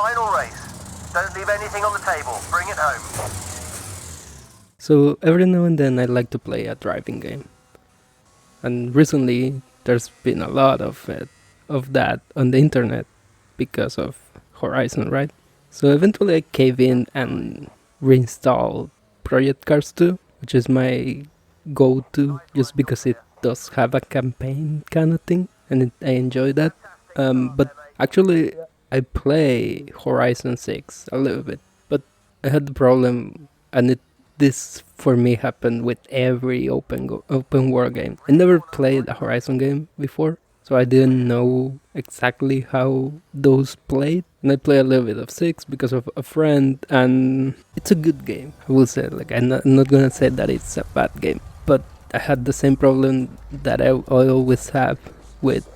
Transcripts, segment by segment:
final race. Don't leave anything on the table. Bring it home. So every now and then I like to play a driving game. And recently there's been a lot of that on the internet because of Horizon, right? So eventually I cave in and reinstalled Project Cars 2, which is my go-to just because it does have a campaign kind of thing, and I enjoy that. But actually, I play Horizon 6 a little bit, but I had the problem, and this for me happened with every open world game. I never played a Horizon game before, so I didn't know exactly how those played. And I play a little bit of 6 because of a friend, and it's a good game. I will say, like, I'm not gonna say that it's a bad game, but I had the same problem that I always have with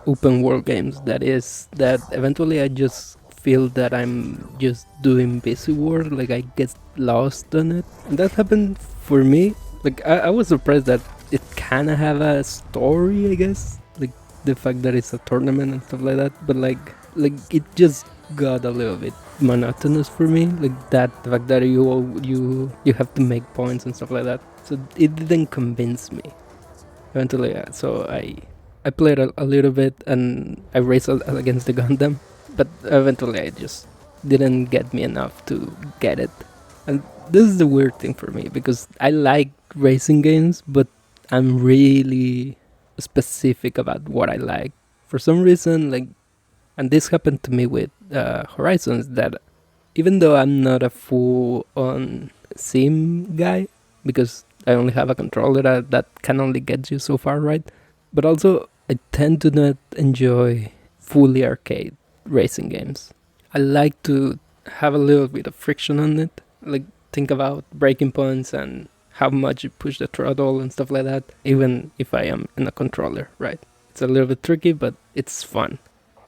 open world games. That is that eventually I just feel that I'm just doing busy work, like I get lost on it. And that happened for me. Like I was surprised that it kinda have a story, I guess. Like the fact that it's a tournament and stuff like that. But like it just got a little bit monotonous for me. Like that the fact that you have to make points and stuff like that. So it didn't convince me. Eventually, so I played a little bit and I raced against the Gundam, but eventually I just didn't get me enough to get it. And this is the weird thing for me because I like racing games, but I'm really specific about what I like. For some reason, like, and this happened to me with Horizons, that even though I'm not a full on sim guy, because I only have a controller that can only get you so far, right? But also, I tend to not enjoy fully arcade racing games. I like to have a little bit of friction on it, like think about braking points and how much you push the throttle and stuff like that, even if I am in a controller, right? It's a little bit tricky, but it's fun.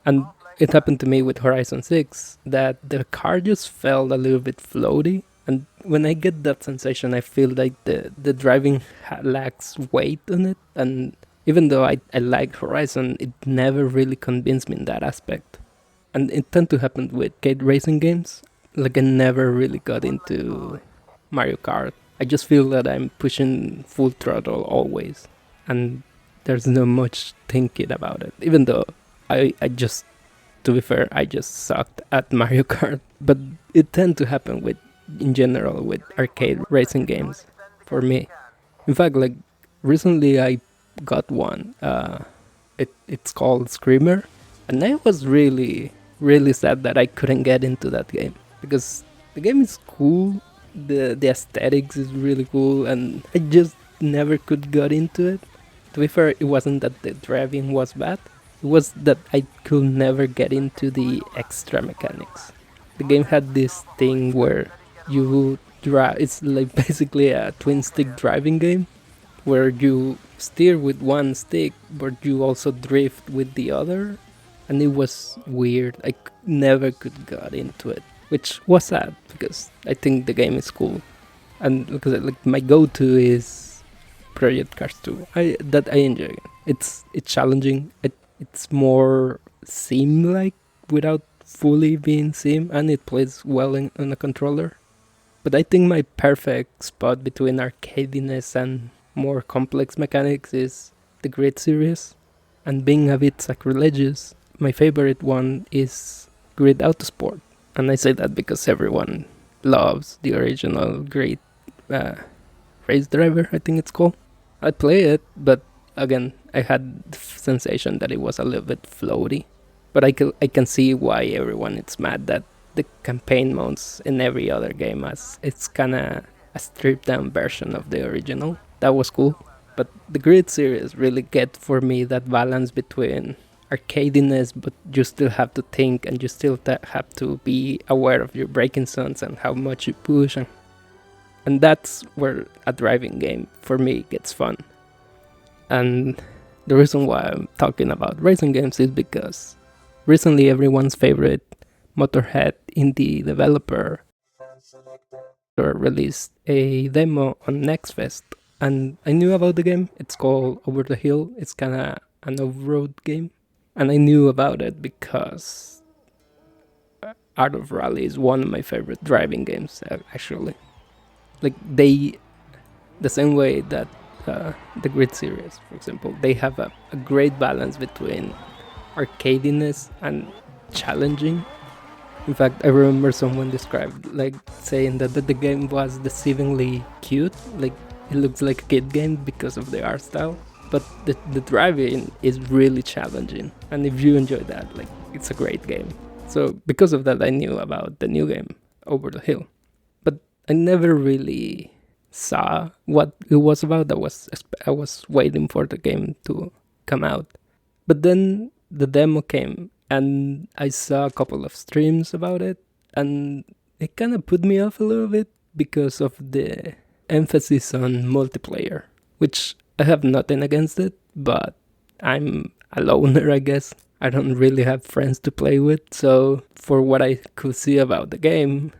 And it happened to me with Horizon 6 that the car just felt a little bit floaty. And when I get that sensation, I feel like the driving lacks weight on it. And even though I like Horizon, it never really convinced me in that aspect. And it tend to happen with arcade racing games. Like I never really got into Mario Kart. I just feel that I'm pushing full throttle always. And there's no much thinking about it. Even though I just, to be fair, I just sucked at Mario Kart. But it tend to happen with, in general, with arcade racing games for me. In fact, like recently I got one. It's called Screamer, and I was really sad that I couldn't get into that game because the game is cool. The aesthetics is really cool, and I just never could get into it. To be fair, it wasn't that the driving was bad. It was that I could never get into the extra mechanics. The game had this thing where you drive. It's like basically a twin stick driving game where you steer with one stick, but you also drift with the other. And it was weird. Never could get into it, which was sad because I think the game is cool. And because like my go-to is Project Cars 2. I enjoy it. It's challenging. It's more sim like without fully being sim, and it plays well on a controller. But I think my perfect spot between arcadiness and more complex mechanics is the Grid series. And being a bit sacrilegious, my favorite one is Grid Autosport. And I say that because everyone loves the original Grid uh, Race Driver, I think it's called. I play it, but again, I had the sensation that it was a little bit floaty. But I can see why everyone is mad that the campaign modes in every other game as it's kinda a stripped down version of the original. That was cool. But the Grid series really get for me that balance between arcadiness, but you still have to think and you still have to be aware of your braking zones and how much you push. And that's where a driving game for me gets fun. And the reason why I'm talking about racing games is because recently everyone's favorite Motorhead indie developer released a demo on Nextfest. And I knew about the game. It's called Over the Hill. It's kind of an off-road game. And I knew about it because Art of Rally is one of my favorite driving games, actually. Like the same way that the Grid series, for example, they have a great balance between arcadiness and challenging. In fact, I remember someone described like saying that the game was deceivingly cute, like it looks like a kid game because of the art style, but the driving is really challenging, and if you enjoy that, like it's a great game. So because of that, I knew about the new game, Over the Hill, but I never really saw what it was about. I was waiting for the game to come out, but then the demo came, and I saw a couple of streams about it, and it kind of put me off a little bit because of the emphasis on multiplayer, which I have nothing against it, but I'm a loner, I guess. I don't really have friends to play with, so for what I could see about the game,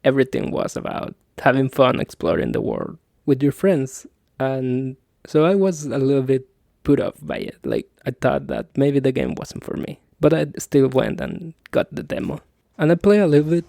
everything was about having fun exploring the world with your friends. And so I was a little bit put off by it. Like, I thought that maybe the game wasn't for me, but I still went and got the demo, and I play a little bit.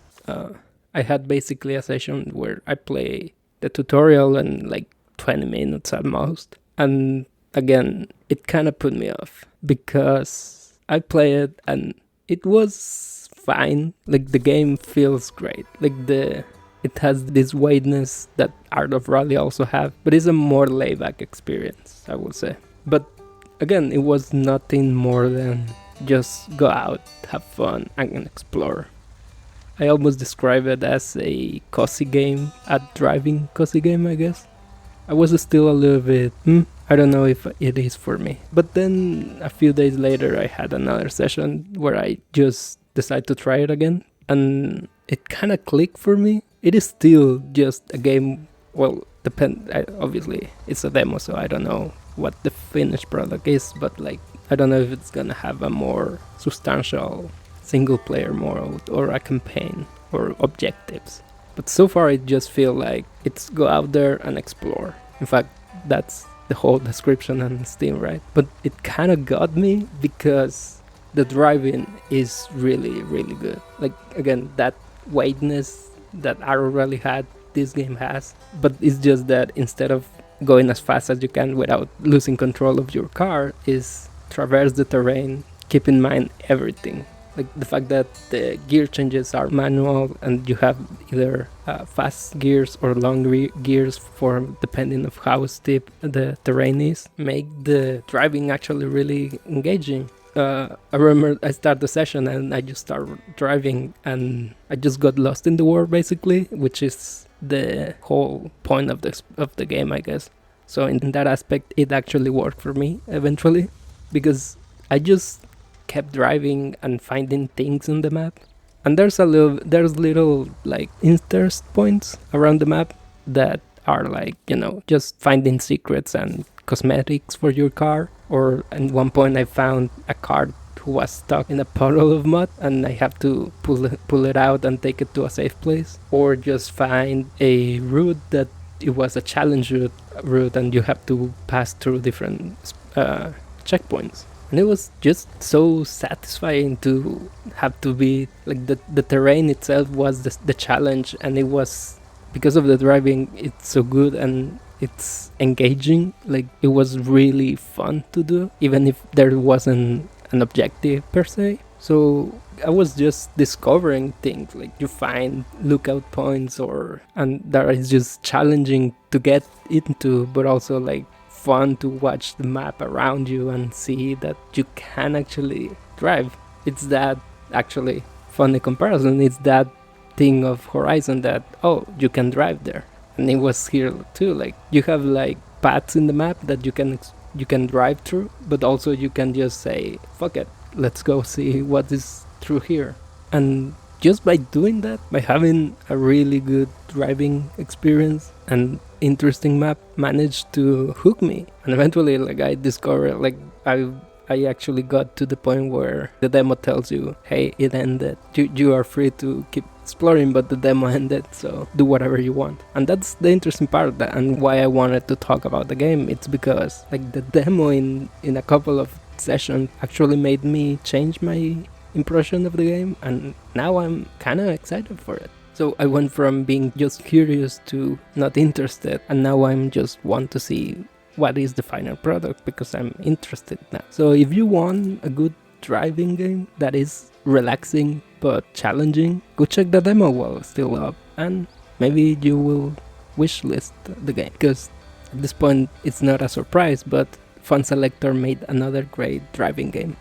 I had basically a session where I play the tutorial in like 20 minutes at most, and again it kind of put me off because I play it and it was fine. Like, the game feels great, like it has this weightness that Art of Rally also have, but it's a more laid-back experience, I would say. But again, it was nothing more than just go out, have fun, and explore. I almost describe it as a cozy game, a driving cozy game, I guess. I was still a little bit, I don't know if it is for me. But then a few days later, I had another session where I just decided to try it again, and it kind of clicked for me. It is still just a game, well, obviously it's a demo, so I don't know what the finished product is, but like, I don't know if it's gonna have a more substantial single player mode or a campaign or objectives. But so far I just feel like it's go out there and explore. In fact, that's the whole description on Steam, right? But it kind of got me because the driving is really, really good. Like, again, that weightness that Arrow Rally had, this game has, but it's just that instead of going as fast as you can without losing control of your car, is traverse the terrain, keep in mind everything. Like the fact that the gear changes are manual and you have either fast gears or long gears for depending of how steep the terrain is, make the driving actually really engaging. I remember I started the session and I just started driving and I just got lost in the world, basically, which is the whole point of the game, I guess. So in that aspect, it actually worked for me eventually, because I just kept driving and finding things in the map, and there's little like interest points around the map that are like, just finding secrets and cosmetics for your car. Or at one point I found a car who was stuck in a puddle of mud and I have to pull it out and take it to a safe place. Or just find a route that it was a challenge route and you have to pass through different checkpoints. And it was just so satisfying to have to be like the terrain itself was the challenge, and it was because of the driving, it's so good and it's engaging. Like, it was really fun to do, even if there wasn't an objective per se. So I was just discovering things, like you find lookout points and that is just challenging to get into, but also like fun to watch the map around you and see that you can actually drive. It's that actually funny comparison. It's that thing of Horizon that, oh, you can drive there, and it was here too. Like, you have like paths in the map that you can drive through, but also you can just say, fuck it, let's go see what is through here. And just by doing that, by having a really good driving experience and interesting map, managed to hook me. And eventually, like, I discovered, like, I actually got to the point where the demo tells you, hey, it ended. You are free to keep exploring, but the demo ended, so do whatever you want. And that's the interesting part of that, and why I wanted to talk about the game. It's because, like, the demo in a couple of sessions actually made me change my impression of the game, and now I'm kind of excited for it. So I went from being just curious to not interested, and now I'm just want to see what is the final product because I'm interested now. So if you want a good driving game that is relaxing but challenging, go check the demo while it's still up, and maybe you will wishlist the game, because at this point it's not a surprise, but Funselektor made another great driving game.